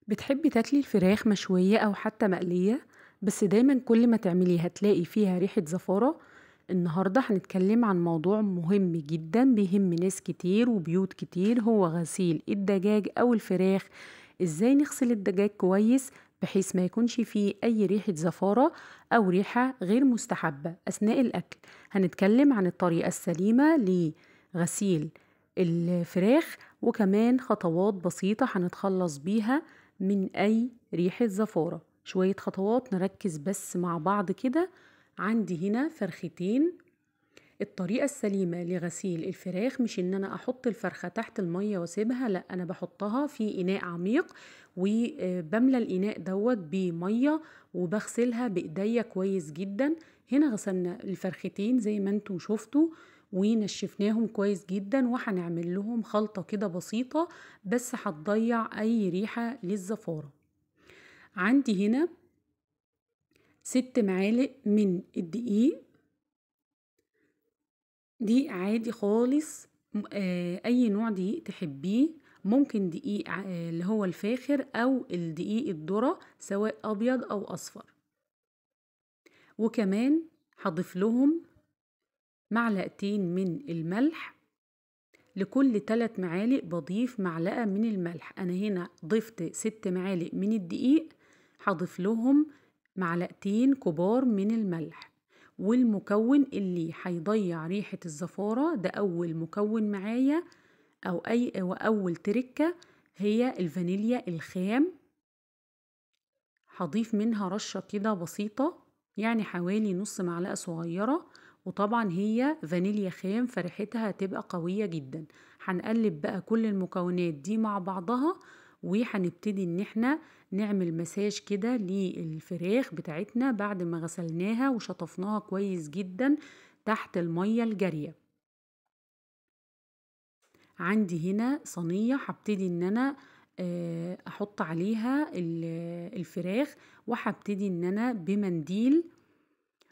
بتحبي تاكلي الفراخ مشوية أو حتى مقلية، بس دايمًا كل ما تعملي هتلاقي فيها ريحة زفارة. النهارده هنتكلم عن موضوع مهم جدًا بيهم ناس كتير وبيوت كتير، هو غسيل الدجاج أو الفراخ. إزاي نغسل الدجاج كويس بحيث ما يكونش فيه أي ريحة زفارة أو ريحة غير مستحبة أثناء الأكل. هنتكلم عن الطريقة السليمة لغسيل الفراخ، وكمان خطوات بسيطة هنتخلص بيها من أي ريحة زفارة. شوية خطوات نركز بس مع بعض كده. عندي هنا فرختين. الطريقة السليمة لغسيل الفراخ مش ان انا احط الفرخة تحت المية واسيبها، لا، انا بحطها في اناء عميق وبملى الاناء دوت بمية وبغسلها بايديا كويس جدا. هنا غسلنا الفرختين زي ما انتوا شفتوا ونشفناهم كويس جدا، وهنعمل لهم خلطة كده بسيطة بس هتضيع اي ريحة للزفارة. عندي هنا 6 معالق من الدقيق، دقيق عادي خالص. أي نوع دقيق تحبيه، ممكن دقيق اللي هو الفاخر أو الدقيق الذرة سواء أبيض أو أصفر. وكمان هضيف لهم معلقتين من الملح. لكل 3 معالق بضيف معلقة من الملح. أنا هنا ضفت 6 معالق من الدقيق، هضيف لهم معلقتين كبار من الملح. والمكون اللي هيضيع ريحة الزفارة ده أول مكون معايا أول تركة هي الفانيليا الخام. هضيف منها رشة كده بسيطة، يعني حوالي نص معلقة صغيرة، وطبعا هي فانيليا خام فريحتها هتبقى قوية جدا. هنقلب بقى كل المكونات دي مع بعضها، وهنبتدي ان احنا نعمل مساج كده للفراخ بتاعتنا بعد ما غسلناها وشطفناها كويس جدا تحت المية الجارية. عندي هنا صينية هبتدي ان انا احط عليها الفراخ، وهبتدي ان انا بمنديل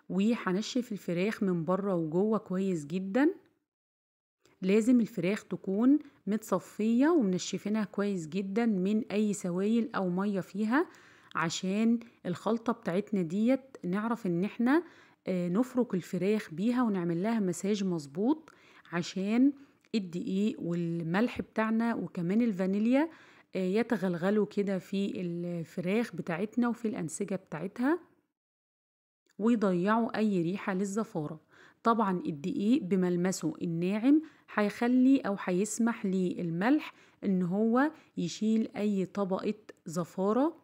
وهنشف الفراخ من بره وجوه كويس جدا. لازم الفراخ تكون متصفية ومنشفينها كويس جدا من اي سوائل او مية فيها، عشان الخلطة بتاعتنا ديت نعرف ان احنا نفرك الفراخ بيها ونعمل لها مساج مظبوط، عشان الدقيق والملح بتاعنا وكمان الفانيليا يتغلغلوا كده في الفراخ بتاعتنا وفي الأنسجة بتاعتها ويضيعوا أي ريحة للزفارة. طبعا الدقيق بملمسه الناعم هيخلي أو هيسمح للملح إن هو يشيل أي طبقة زفارة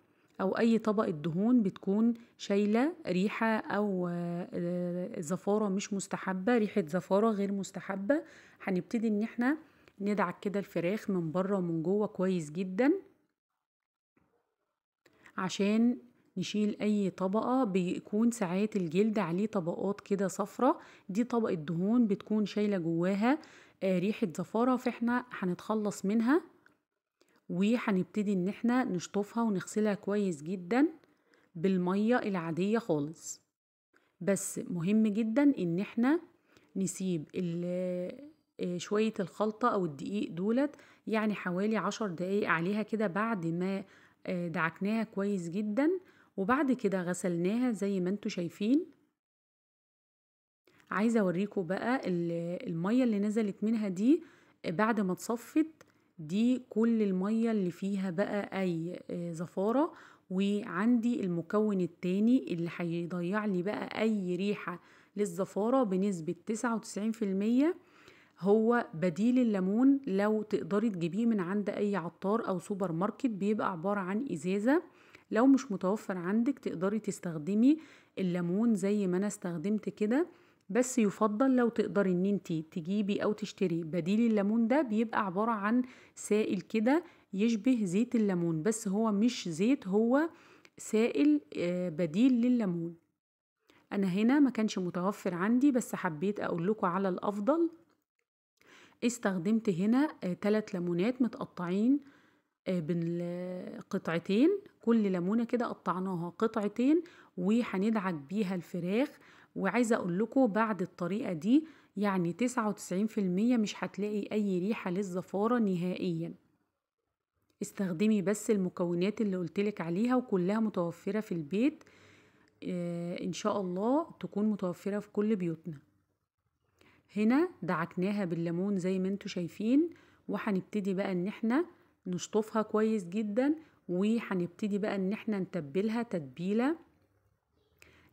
أو أي طبقة دهون بتكون شايلة ريحة أو زفارة مش مستحبة، ريحة زفارة غير مستحبة. هنبتدي إن احنا ندعك كده الفراخ من بره ومن جوه كويس جدا عشان نشيل اي طبقة. بيكون ساعات الجلد عليه طبقات كده صفرة، دي طبقة دهون بتكون شايلة جواها ريحة زفارة، فاحنا هنتخلص منها وهنبتدي ان احنا نشطفها ونغسلها كويس جدا بالمية العادية خالص. بس مهم جدا ان احنا نسيب شوية الخلطة او الدقيق دولت، يعني حوالي 10 دقايق عليها كده بعد ما دعكناها كويس جدا، وبعد كده غسلناها زي ما انتوا شايفين. عايزة اوريكم بقى المية اللي نزلت منها دي بعد ما اتصفت، دي كل المية اللي فيها بقى اي زفارة. وعندي المكون التاني اللي هيضيع لي بقى اي ريحة للزفارة بنسبة 99%، هو بديل الليمون. لو تقدري تجيبيه من عند اي عطار او سوبر ماركت، بيبقى عبارة عن ازازة. لو مش متوفر عندك تقدري تستخدمي الليمون زي ما انا استخدمت كده، بس يفضل لو تقدري ان انتي تجيبي او تشتري بديل الليمون. ده بيبقى عبارة عن سائل كده يشبه زيت الليمون، بس هو مش زيت، هو سائل بديل لليمون. انا هنا ما كانش متوفر عندي، بس حبيت اقول لكم على الافضل. استخدمت هنا 3 ليمونات متقطعين بالقطعتين، كل ليمونة كده قطعناها قطعتين وهندعك بيها الفراخ. وعايزة اقول لكم بعد الطريقة دي يعني 99% مش هتلاقي اي ريحة للزفارة نهائيا. استخدمي بس المكونات اللي قلتلك عليها وكلها متوفرة في البيت. ان شاء الله تكون متوفرة في كل بيوتنا. هنا دعكناها بالليمون زي ما انتوا شايفين، وهنبتدي بقى ان احنا نشطفها كويس جدا، وهنبتدي بقى ان احنا نتبلها تتبيلة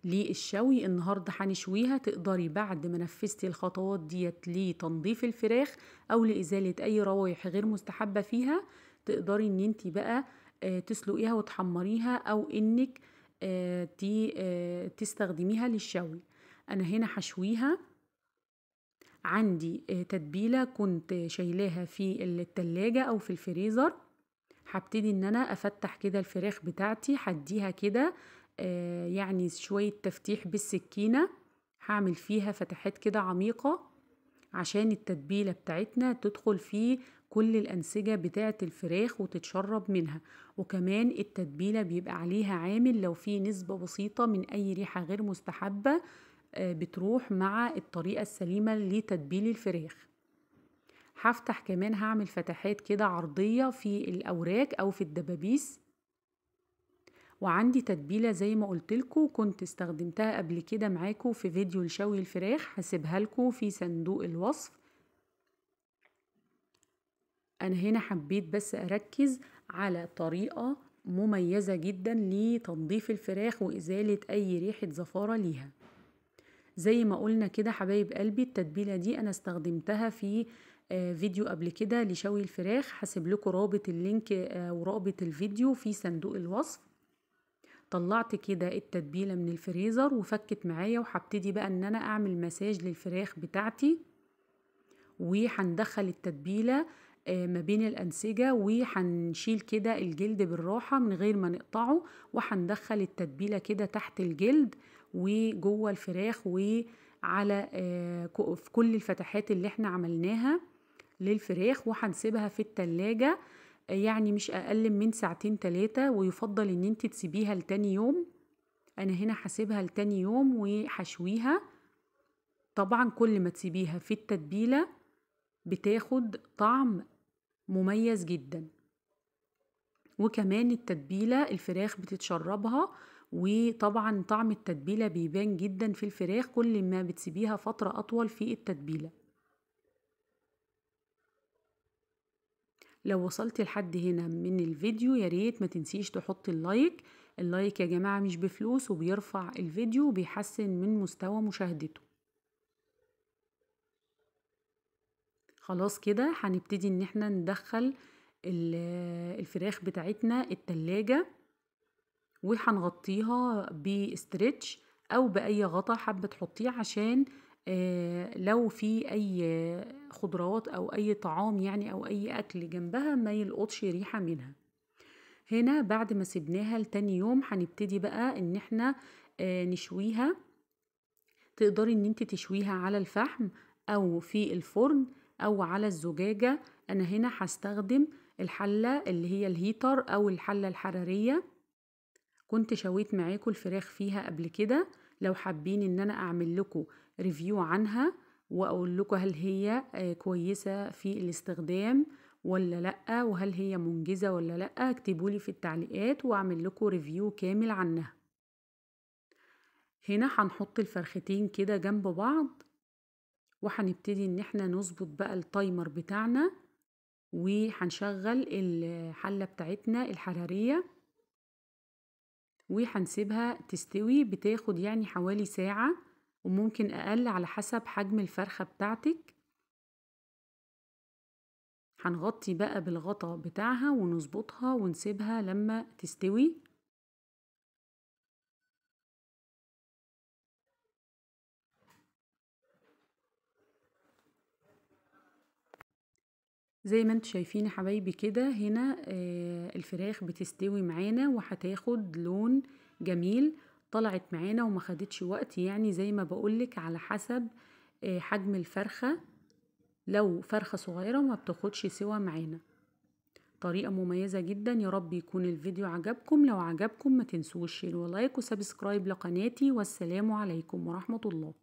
للشوي. النهاردة هنشويها. تقدري بعد ما نفذتي الخطوات ديت لتنظيف الفراخ او لازالة اي روايح غير مستحبة فيها، تقدري ان انتي بقى تسلقيها وتحمريها، او انك تستخدميها للشوي. انا هنا هشويها. عندي تتبيلة كنت شايلاها في التلاجة او في الفريزر. هبتدي ان انا افتح كده الفراخ بتاعتي، هديها كده يعني شوية تفتيح بالسكينة. هعمل فيها فتحات كده عميقة عشان التتبيلة بتاعتنا تدخل في كل الأنسجة بتاعة الفراخ وتتشرب منها. وكمان التتبيلة بيبقى عليها عامل لو في نسبة بسيطة من أي ريحة غير مستحبة بتروح مع الطريقة السليمة لتتبيل الفراخ. هفتح كمان، هعمل فتحات كده عرضية في الأوراق أو في الدبابيس. وعندي تتبيلة زي ما قلتلكوا كنت استخدمتها قبل كده معاكوا في فيديو لشوي الفراخ، هسيبها لكوا في صندوق الوصف. أنا هنا حبيت بس أركز على طريقة مميزة جدا لتنظيف الفراخ وإزالة أي ريحة زفارة ليها. زي ما قلنا كده حبايب قلبي، التتبيلة دي أنا استخدمتها في فيديو قبل كده لشوي الفراخ. هسيب لكم رابط اللينك ورابط الفيديو في صندوق الوصف. طلعت كده التتبيلة من الفريزر وفكت معايا، وهبتدي بقى ان انا اعمل مساج للفراخ بتاعتي. وهندخل التتبيلة ما بين الأنسجة، وهنشيل كده الجلد بالراحة من غير ما نقطعه، وهندخل التتبيلة كده تحت الجلد وجوه الفراخ وعلى في كل الفتحات اللي احنا عملناها للفراخ. وهنسيبها في التلاجة يعني مش أقل من 2-3 ويفضل ان انت تسيبيها لتاني يوم. انا هنا هسيبها لتاني يوم وهشويها. طبعا كل ما تسيبيها في التتبيلة بتاخد طعم مميز جدا، وكمان التتبيلة الفراخ بتتشربها، وطبعا طعم التتبيلة بيبان جدا في الفراخ كل ما بتسيبيها فترة أطول في التتبيلة. لو وصلت لحد هنا من الفيديو ياريت ما تنسيش تحط اللايك. اللايك يا جماعة مش بفلوس، وبيرفع الفيديو وبيحسن من مستوى مشاهدته. خلاص كده هنبتدي ان احنا ندخل الفراخ بتاعتنا التلاجة، وهنغطيها باسترتش او باي غطا حابة تحطيه، عشان لو في اي خضروات او اي طعام يعني او اي اكل جنبها ما يلقطش ريحة منها. هنا بعد ما سيبناها لتاني يوم هنبتدي بقى ان احنا نشويها. تقدري ان انت تشويها على الفحم او في الفرن او على الزجاجة. انا هنا هستخدم الحلة اللي هي الهيتر او الحلة الحرارية. كنت شويت معاكم الفراخ فيها قبل كده. لو حابين ان انا اعمل لكم ريفيو عنها واقول لكم هل هي كويسة في الاستخدام ولا لأ، وهل هي منجزة ولا لأ، اكتبولي في التعليقات واعمل لكم ريفيو كامل عنها. هنا هنحط الفرختين كده جنب بعض، وهنبتدي ان احنا نظبط بقى التايمر بتاعنا، وهنشغل الحلة بتاعتنا الحرارية وهنسيبها تستوي. بتاخد يعني حوالي ساعة وممكن اقل على حسب حجم الفرخة بتاعتك. هنغطي بقى بالغطا بتاعها ونظبطها ونسيبها لما تستوي. زي ما انتوا شايفين يا حبايبي كده، هنا الفراخ بتستوي معانا وهتاخد لون جميل. طلعت معانا وما خدتش وقت، يعني زي ما بقولك على حسب حجم الفرخة. لو فرخة صغيرة ما بتاخدش سوا معانا. طريقة مميزة جدا. يا رب يكون الفيديو عجبكم. لو عجبكم ما تنسوش شير ولايك وسبسكرايب لقناتي، والسلام عليكم ورحمة الله.